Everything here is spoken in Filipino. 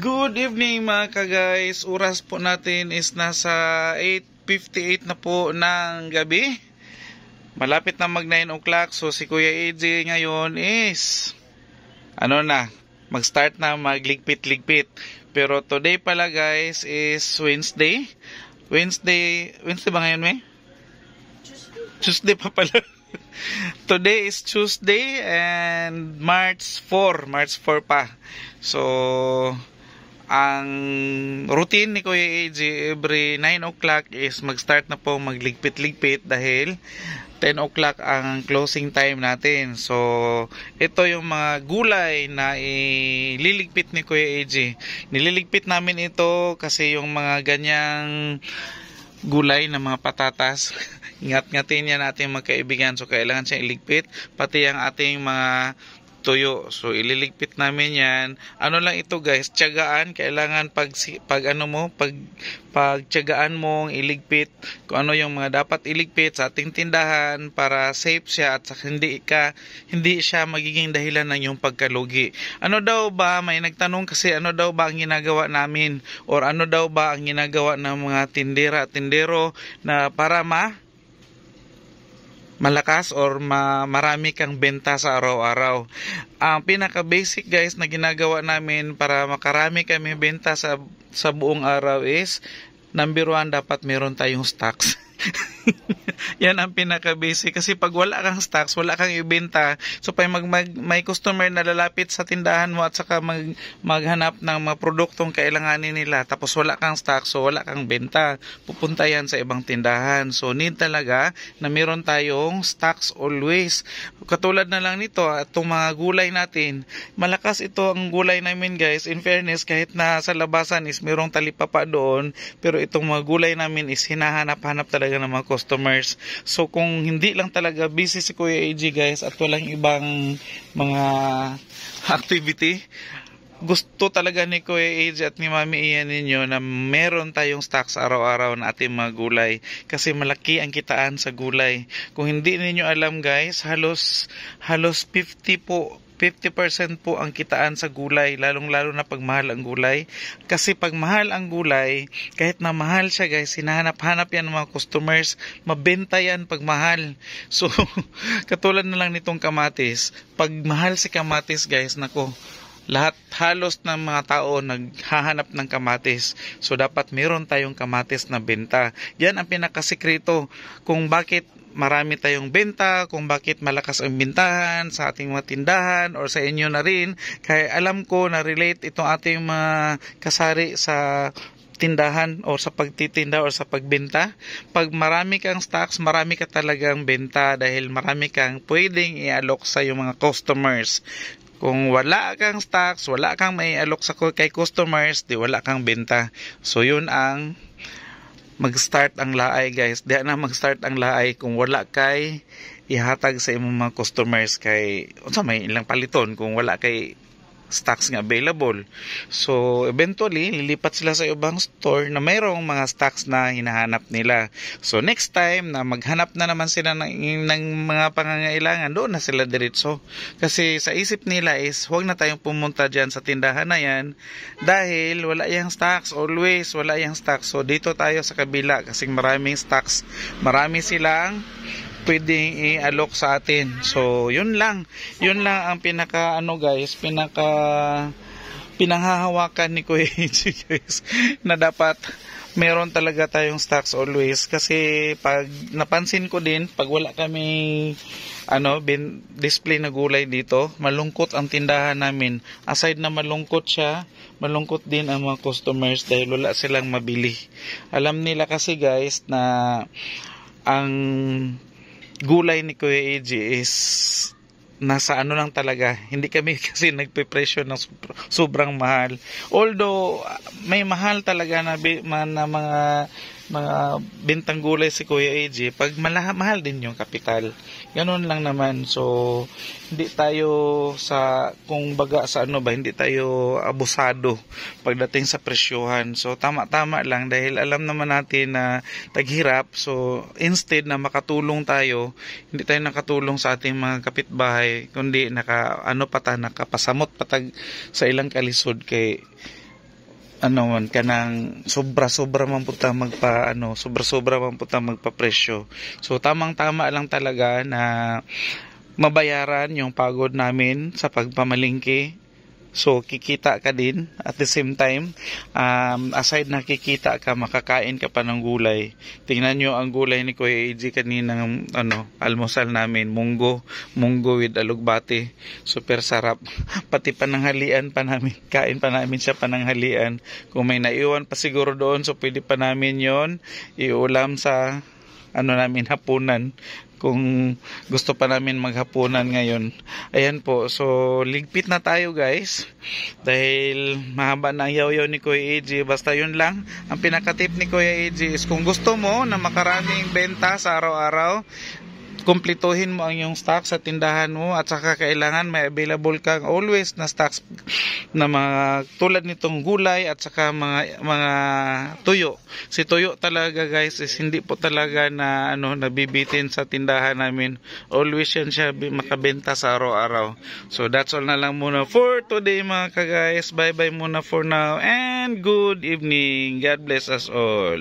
Good evening mga ka-guys. Oras po natin is nasa 8:58 na po ng gabi. Malapit na mag 9 o'clock. So si Kuya AJ ngayon is mag-start na magligpit-ligpit. Pero today pala guys is Wednesday. Wednesday ba ngayon, me? Tuesday pa pala. Today is Tuesday and March 4 pa. So ang routine ni Kuya AJ every 9 o'clock is mag-start na po magligpit-ligpit dahil 10 o'clock ang closing time natin. So ito yung mga gulay na ililigpit ni Kuya AJ. Nililigpit namin ito kasi yung mga ganyang gulay na mga patatas ingat-ngatin yan natin magkaibigan. So kailangan siyang iligpit pati ang ating mga tuyo. So ililigpit namin yan. Ano lang ito guys, tiyagaan. Kailangan pagtiyagaan mong iligpit kung ano yung mga dapat iligpit sa ating tindahan para safe siya at hindi siya magiging dahilan ng yung pagkalugi. Ano daw ba, may nagtanong kasi ano daw ba ang ginagawa namin or ano daw ba ang ginagawa ng mga tindero na para malakas or marami kang benta sa araw-araw. Ang pinaka-basic guys na ginagawa namin para makarami kami benta sa buong araw is number 1, dapat meron tayong stocks. Yan ang pinaka-basic kasi pag wala kang stocks, wala kang ibenta. So pag may customer na lalapit sa tindahan mo at saka maghanap ng mga produktong kailanganin nila tapos wala kang stocks, so wala kang benta, pupunta yan sa ibang tindahan. So need talaga na meron tayong stocks always. Katulad na lang nito, itong mga gulay natin, malakas ito ang gulay namin guys. In fairness, kahit na sa labasan is merong talipapa doon, pero itong mga gulay namin is hinahanap-hanap talaga ng mga customers. So kung hindi lang talaga busy si Kuya AJ guys at walang ibang mga activity, gusto talaga ni Kuya AJ at ni Mami Ian ninyo na meron tayong stocks araw-araw na ating mga gulay kasi malaki ang kitaan sa gulay. Kung hindi ninyo alam guys, halos 50% po ang kitaan sa gulay, lalong-lalo na pag mahal ang gulay. Kasi pag mahal ang gulay, kahit na mahal siya guys, hinahanap-hanap yan ng mga customers, mabenta yan pag mahal. So, katulad na lang nitong kamatis. Pag mahal si kamatis guys, nako, lahat halos ng mga tao naghahanap ng kamatis. So, dapat meron tayong kamatis na benta. Yan ang pinakasikreto kung bakit marami tayong benta, kung bakit malakas ang bintahan sa ating mga tindahan or sa inyo na rin. Kaya alam ko na relate itong ating mga kasari sa tindahan o sa pagtitinda o sa pagbenta. Pag marami kang stocks, marami ka talagang benta dahil marami kang pwedeng i-alok sa yung mga customers. Kung wala kang stocks, wala kang mai-alok kay customers, di wala kang benta. So yun ang mag-start ang laay guys. Di na mag-start ang laay kung wala kay ihatag sa imong mga customers kay may ilang paliton kung wala kay stocks nga available. So eventually lilipat sila sa ibang store na mayroong mga stocks na hinahanap nila. So next time na maghanap na naman sila ng mga pangangailangan, doon na sila diretso. Kasi sa isip nila is huwag na tayong pumunta dyan sa tindahan na yan dahil wala yung stocks, always wala yung stocks. So dito tayo sa kabila kasi maraming stocks, marami silang pwedeng i-alok sa atin. So yun lang ang pinanghahawakan ni Kuya AJ guys, na dapat meron talaga tayong stocks always. Kasi pag napansin ko din, pag wala kami display na gulay dito, malungkot ang tindahan namin. Aside na malungkot siya, malungkot din ang mga customers dahil wala silang mabili. Alam nila kasi guys na ang gulay ni Kuya AJ is nasa lang talaga. Hindi kami kasi nagpe-presyo ng sobrang mahal. Although may mahal talaga na mga bintang gulay si Kuya AJ, pag mahal din yung kapital. Ganun lang naman. So hindi tayo hindi tayo abusado pagdating sa presyohan. So tama-tama lang dahil alam naman natin na taghirap. So instead na makatulong tayo, hindi tayo nakatulong sa ating mga kapitbahay, kundi nakapasamot patag sa ilang kalisod kay ano man kanang sobra-sobra man puta magpa sobra-sobra man puta magpa-presyo. So tamang-tama lang talaga na mabayaran yung pagod namin sa pagpamalingki. So kikita ka din at the same time, aside na kikita ka, makakain ka pa ng gulay. Tingnan nyo ang gulay ni Kuya AJ kaninang almusal namin, munggo with alugbati. Super sarap. Pati pananghalian pa namin, kain pa namin siya pananghalian. Kung may naiwan pa siguro doon, so pwede pa namin yon iulam sa namin hapunan kung gusto pa namin maghapunan ngayon. Ayan po, so ligpit na tayo guys dahil mahaba na ang yaw-yaw ni Kuya AJ. Basta yun lang ang pinaka-tip ni Kuya AJ is kung gusto mo na makaraming benta sa araw-araw, kumplituhin mo ang iyong stock sa tindahan mo at saka kailangan may available kang always na stocks na mga tulad nitong gulay at saka mga tuyo. Si tuyo talaga guys is hindi po talaga na nabibitin sa tindahan namin. Always yan siya makabenta sa araw-araw. So that's all na lang muna for today mga ka-guys. Bye bye muna for now and good evening. God bless us all.